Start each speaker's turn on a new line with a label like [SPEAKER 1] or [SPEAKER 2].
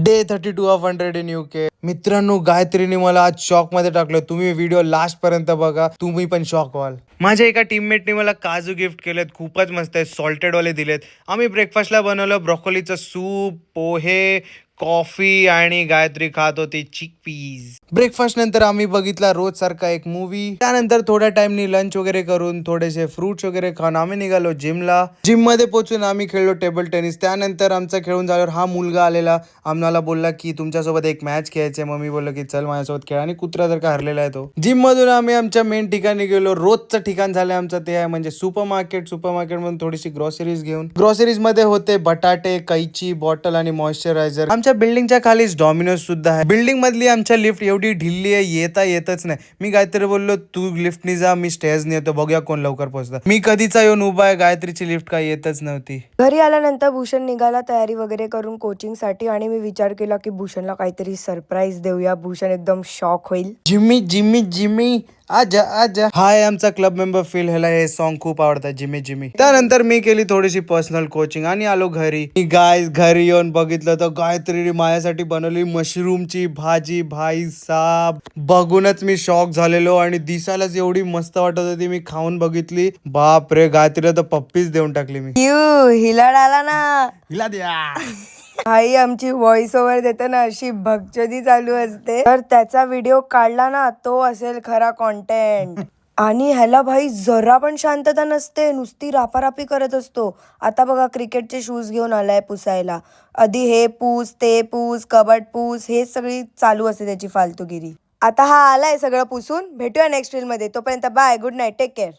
[SPEAKER 1] Day 32 of 100 in UK. मित्रांनो, गायत्रीने मला आज शॉक मध्ये टाकलं. तुम्ही व्हिडिओ लास्ट पर्यंत बघा, तुम्ही पण शॉक व्हाल. माझ्या एका टीममेटने मला काजू गिफ्ट केलेत, खूपच मस्त आहे. सॉल्टेड वाले दिलेत. आम्ही ब्रेकफास्टला बनवलं ब्रोकोलीचं सूप, पोहे, कॉफी आणि गायत्री खात होती चिकपीज. ब्रेकफास्ट नंतर आम्ही बघितला रोज सारखा एक मूवी. त्यानंतर थोड्या टाइमनी लंच वगैरे करून थोडेसे फ्रुट्स वगैरे खाऊन आम्ही निघालो जिमला. जिम मध्ये पोहोचून आम्ही खेळलो टेबल टेनिस. त्यानंतर आमचा खेळून झाल्यावर हा मुलगा आलेला, आम्हाला बोलला की तुमच्यासोबत एक मॅच खेळायचे. मग मी बोललो की चल माझ्यासोबत खेळ, आणि कुत्रा जर का हरलेला आहे तो. जिम मधून आम्ही आमच्या मेन ठिकाणी गेलो. रोजचं ठिकाण झालं आमचं, ते आहे म्हणजे सुपर मार्केट मधून थोडीशी ग्रॉसरीज घेऊन. ग्रॉसरीज मध्ये होते बटाटे, कैची, बॉटल आणि मॉइश्चरायझर. आमच्या बिल्डिंगच्या खालीच डॉमिनोज सुद्धा आहे. बिल्डिंग मधली आमच्या लिफ्ट एवढी ढिल्ली आहे, येतच नाही. मी गायत्री बोललो तू लिफ्टनी जा, मी स्टेअर्सनी येतो, बघूया कोण लवकर पोहोचतं. मी कधीचा येऊन उभा आहे, गायत्रीची लिफ्ट काय येतच नव्हती.
[SPEAKER 2] घरी आल्यानंतर भूषण निघाला तयारी वगैरे करून कोचिंग साठी, आणि मी विचार केला की भूषणला काहीतरी सरप्राईज देऊया. भूषण एकदम शॉक होईल.
[SPEAKER 1] जिम्मी जिम्मी जिम्मी आजा आजा, हाय आमचा क्लब मेंबर फील. ह्याला हे सॉन्ग खूप आवडतं, जिम्मी जिम्मी. त्यानंतर मी केली थोडीशी पर्सनल कोचिंग आणि आलो घरी. गाईज घरी येऊन बघितलं तर गायत्रीने माझ्यासाठी बनवली मशरूमची भाजी. भाई साब, बघूनच मी शॉक झालेलो, आणि दिसायलाच एवढी मस्त वाटत होती. मी खाऊन बघितली, बाप रे, गायत्रीला तर पप्पीच देऊन टाकली मी.
[SPEAKER 2] हिला डाला ना,
[SPEAKER 1] हिला द्या.
[SPEAKER 2] आई आमची व्हॉइस ओव्हर देते ना, अशी भगचदी चालू असते. तर त्याचा व्हिडिओ काढला ना, तो असेल खरा कॉन्टेंट. आणि ह्याला भाई जरा पण शांतता नसते, नुसती रापारापी करत असतो. आता बघा क्रिकेटचे शूज घेऊन आलाय पुसायला. आधी हे पूस, ते पूस, कबड पूस, हे सगळी चालू असते त्याची फालतूगिरी. आता हा आलाय सगळं पुसून. भेटूया नेक्स्ट रील मध्ये. तोपर्यंत bye, good night, take care.